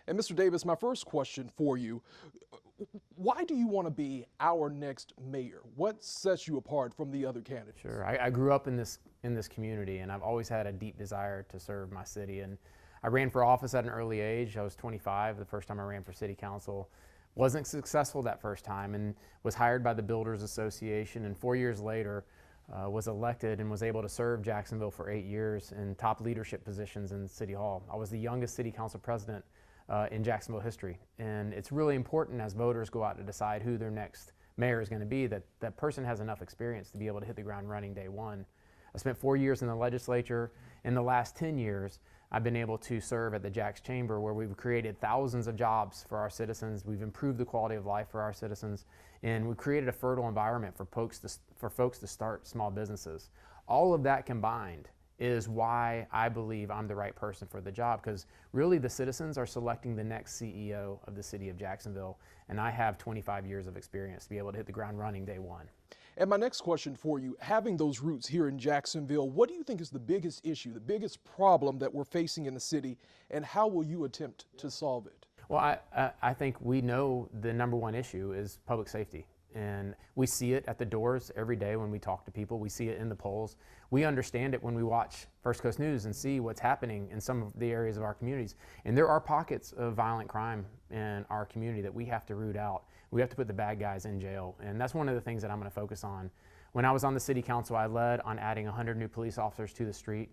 And Mr. Davis, my first question for you, why do you want to be our next mayor? What sets you apart from the other candidates? Sure. I grew up in this community, and I've always had a deep desire to serve my city. And I ran for office at an early age. I was 25 the first time I ran for city council. Wasn't successful that first time, and was hired by the Builders Association, and 4 years later was elected and was able to serve Jacksonville for 8 years in top leadership positions in City Hall. I was the youngest city council president in Jacksonville history. And it's really important as voters go out to decide who their next mayor is going to be, that that person has enough experience to be able to hit the ground running day one. I spent 4 years in the legislature. In the last 10 years, I've been able to serve at the Jax Chamber, where we've created thousands of jobs for our citizens. We've improved the quality of life for our citizens, and we've created a fertile environment for folks to start small businesses. All of that combined is why I believe I'm the right person for the job, because really the citizens are selecting the next CEO of the city of Jacksonville, and I have 25 years of experience to be able to hit the ground running day one. And my next question for you, having those roots here in Jacksonville, what do you think is the biggest issue, the biggest problem that we're facing in the city, and how will you attempt to solve it? Well, I think we know the number one issue is public safety. And we see it at the doors every day when we talk to people. We see it in the polls. We understand it when we watch First Coast News and see what's happening in some of the areas of our communities. And there are pockets of violent crime in our community that we have to root out. We have to put the bad guys in jail. And that's one of the things that I'm going to focus on. When I was on the city council, I led on adding 100 new police officers to the street.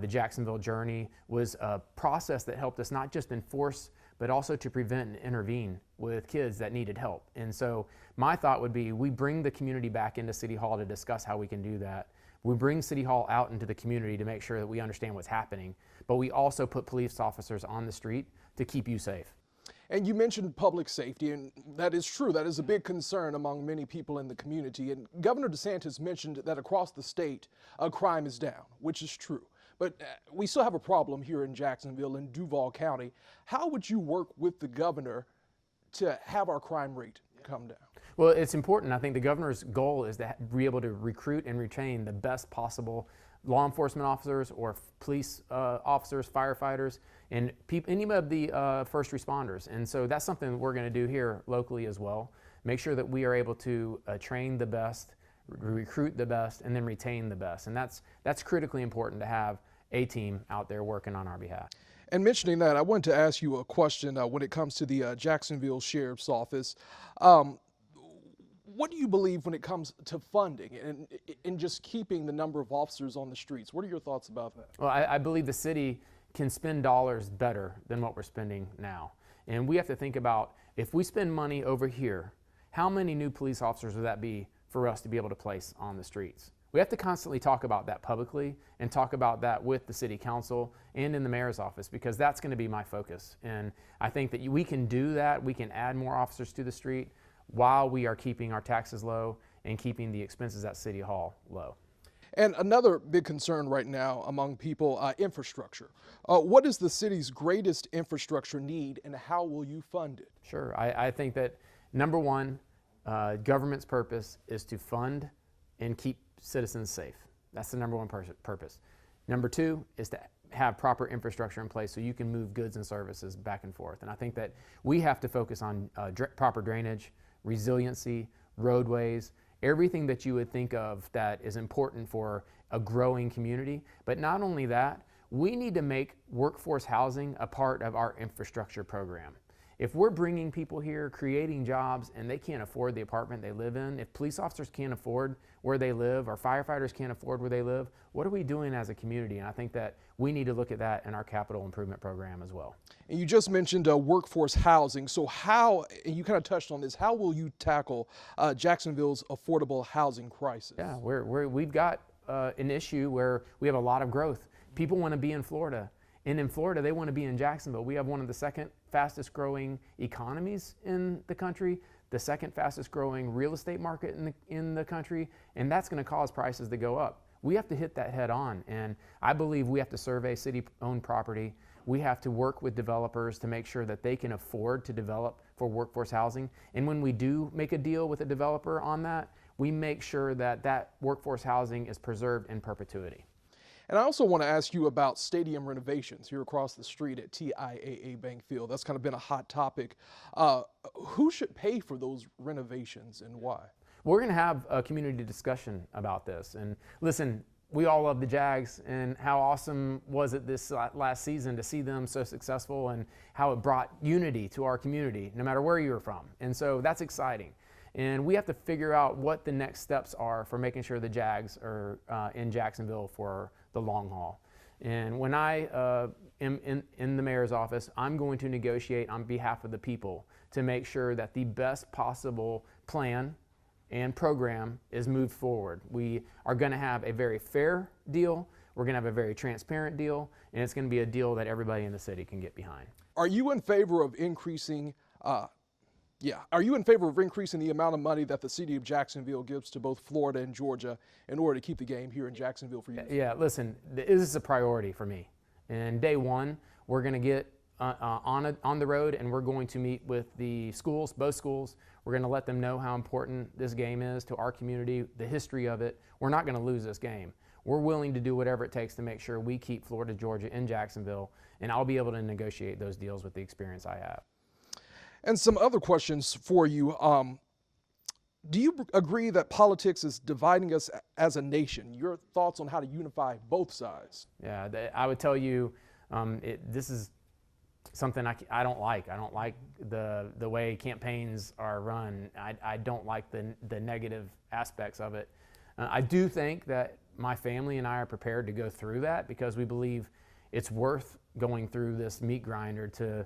The Jacksonville Journey was a process that helped us not just enforce, but also to prevent and intervene with kids that needed help. And so my thought would be, we bring the community back into City Hall to discuss how we can do that. We bring City Hall out into the community to make sure that we understand what's happening, but we also put police officers on the street to keep you safe. And you mentioned public safety, and that is true. That is a big concern among many people in the community. And Governor DeSantis mentioned that across the state, crime is down, which is true. But we still have a problem here in Jacksonville and Duval County. How would you work with the governor to have our crime rate come down? Well, it's important. I think the governor's goal is to be able to recruit and retain the best possible law enforcement officers or police officers, firefighters, and any of the first responders. And so that's something that we're going to do here locally as well. Make sure that we are able to train the best, recruit the best, and then retain the best. And that's critically important to have a team out there working on our behalf. And mentioning that, I wanted to ask you a question when it comes to the Jacksonville Sheriffs Office. What do you believe when it comes to funding and just keeping the number of officers on the streets? What are your thoughts about that? Well, I believe the city can spend dollars better than what we're spending now. And we have to think about, if we spend money over here, how many new police officers would that be for us to be able to place on the streets? We have to constantly talk about that publicly and talk about that with the city council and in the mayor's office, because that's going to be my focus. And I think that we can do that. We can add more officers to the street while we are keeping our taxes low and keeping the expenses at City Hall low. And another big concern right now among people, infrastructure. What is the city's greatest infrastructure need, and how will you fund it? Sure. I think that number one, government's purpose is to fund and keep citizens safe. That's the number one purpose. Number two is to have proper infrastructure in place so you can move goods and services back and forth. And I think that we have to focus on proper drainage, resiliency, roadways, everything that you would think of that is important for a growing community. But not only that, we need to make workforce housing a part of our infrastructure program. If we're bringing people here, creating jobs, and they can't afford the apartment they live in, if police officers can't afford where they live, or firefighters can't afford where they live, what are we doing as a community? And I think that we need to look at that in our capital improvement program as well. And you just mentioned workforce housing. So how, and you kind of touched on this, how will you tackle Jacksonville's affordable housing crisis? Yeah, we've got an issue where we have a lot of growth. People want to be in Florida. And in Florida, they want to be in Jacksonville. We have one of the second fastest growing economies in the country, the second fastest growing real estate market in the country, and that's going to cause prices to go up. We have to hit that head on, and I believe we have to survey city-owned property. We have to work with developers to make sure that they can afford to develop for workforce housing. And when we do make a deal with a developer on that, we make sure that that workforce housing is preserved in perpetuity. And I also want to ask you about stadium renovations here across the street at TIAA Bank Field. That's kind of been a hot topic. Who should pay for those renovations and why? We're going to have a community discussion about this. And listen, we all love the Jags, and how awesome was it this last season to see them so successful, and how it brought unity to our community, no matter where you were from. And so that's exciting. And we have to figure out what the next steps are for making sure the Jags are in Jacksonville for the long haul. And when I am in the mayor's office, I'm going to negotiate on behalf of the people to make sure that the best possible plan and program is moved forward. We are going to have a very fair deal, we're going to have a very transparent deal, and it's going to be a deal that everybody in the city can get behind. Are you in favor of increasing Are you in favor of increasing the amount of money that the city of Jacksonville gives to both Florida and Georgia in order to keep the game here in Jacksonville for you? Yeah, listen, this is a priority for me. And day one, we're going to get on the road, and we're going to meet with the schools, both schools. We're going to let them know how important this game is to our community, the history of it. We're not going to lose this game. We're willing to do whatever it takes to make sure we keep Florida, Georgia in Jacksonville, and I'll be able to negotiate those deals with the experience I have. And some other questions for you. Do you agree that politics is dividing us as a nation? Your thoughts on how to unify both sides? Yeah, I would tell you this is something I don't like. I don't like the way campaigns are run. I don't like the negative aspects of it. I do think that my family and I are prepared to go through that because we believe it's worth going through this meat grinder to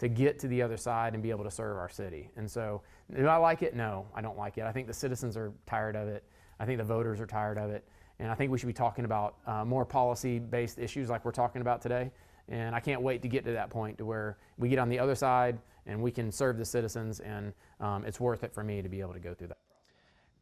get to the other side and be able to serve our city. And so, do I like it? No, I don't like it. I think the citizens are tired of it. I think the voters are tired of it. And I think we should be talking about more policy-based issues like we're talking about today. And I can't wait to get to that point to where we get on the other side and we can serve the citizens, and it's worth it for me to be able to go through that.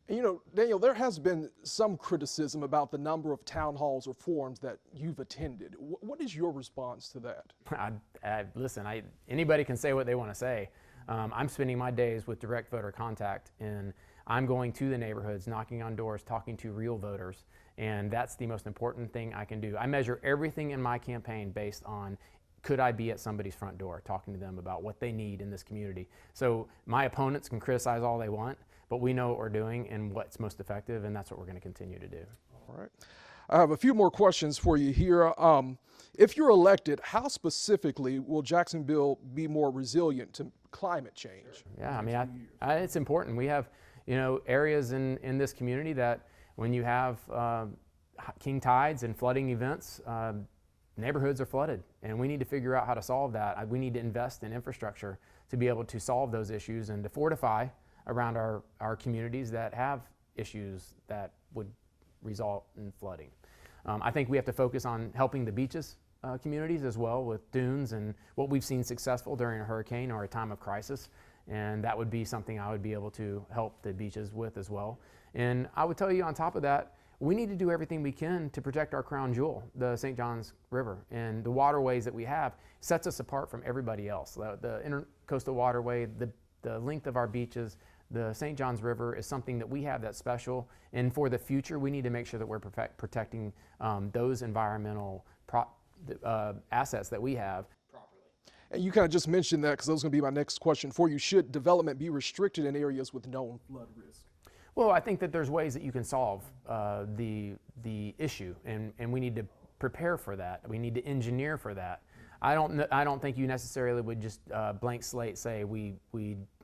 And you know, Daniel, there has been some criticism about the number of town halls or forums that you've attended. What is your response to that? Listen, anybody can say what they want to say. I'm spending my days with direct voter contact, and I'm going to the neighborhoods, knocking on doors, talking to real voters, and that's the most important thing I can do. I measure everything in my campaign based on, could I be at somebody's front door talking to them about what they need in this community? So my opponents can criticize all they want, but we know what we're doing and what's most effective, and that's what we're going to continue to do. All right. I have a few more questions for you here. If you're elected, how specifically will Jacksonville be more resilient to climate change? Yeah, I mean, it's important. We have, areas in this community that when you have king tides and flooding events, neighborhoods are flooded, and we need to figure out how to solve that. We need to invest in infrastructure to be able to solve those issues and to fortify around our communities that have issues that would result in flooding. I think we have to focus on helping the beaches communities as well with dunes and what we've seen successful during a hurricane or a time of crisis, and that would be something I would be able to help the beaches with as well. And I would tell you on top of that, we need to do everything we can to protect our crown jewel, the St. Johns River, and the waterways that we have sets us apart from everybody else. The intercoastal waterway, the length of our beaches, the St. Johns River is something that we have that's special, and for the future we need to make sure that we're protecting those environmental assets that we have properly. And you kind of just mentioned that because that was going to be my next question for you. Should development be restricted in areas with known flood risk? Well, I think that there's ways that you can solve the issue, and we need to prepare for that. We need to engineer for that. I don't think you necessarily would just blank slate say we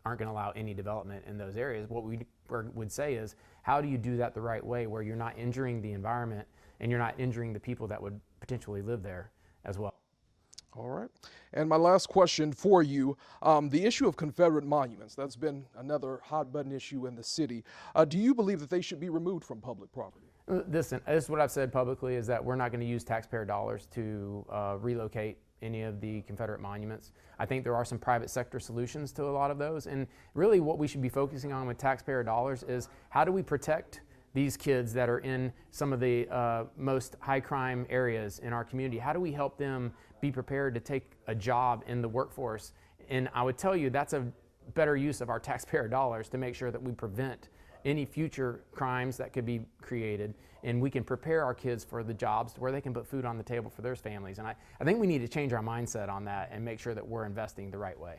aren't going to allow any development in those areas. What we would say is, how do you do that the right way where you're not injuring the environment and you're not injuring the people that would potentially live there as well? All right. And my last question for you, the issue of Confederate monuments, that's been another hot button issue in the city. Do you believe that they should be removed from public property? Listen, this is what I've said publicly, is that we're not going to use taxpayer dollars to relocate any of the Confederate monuments. I think there are some private sector solutions to a lot of those, and really what we should be focusing on with taxpayer dollars is, how do we protect these kids that are in some of the most high crime areas in our community? How do we help them be prepared to take a job in the workforce? And I would tell you that's a better use of our taxpayer dollars to make sure that we prevent any future crimes that could be created, and we can prepare our kids for the jobs where they can put food on the table for their families. And I think we need to change our mindset on that and make sure that we're investing the right way.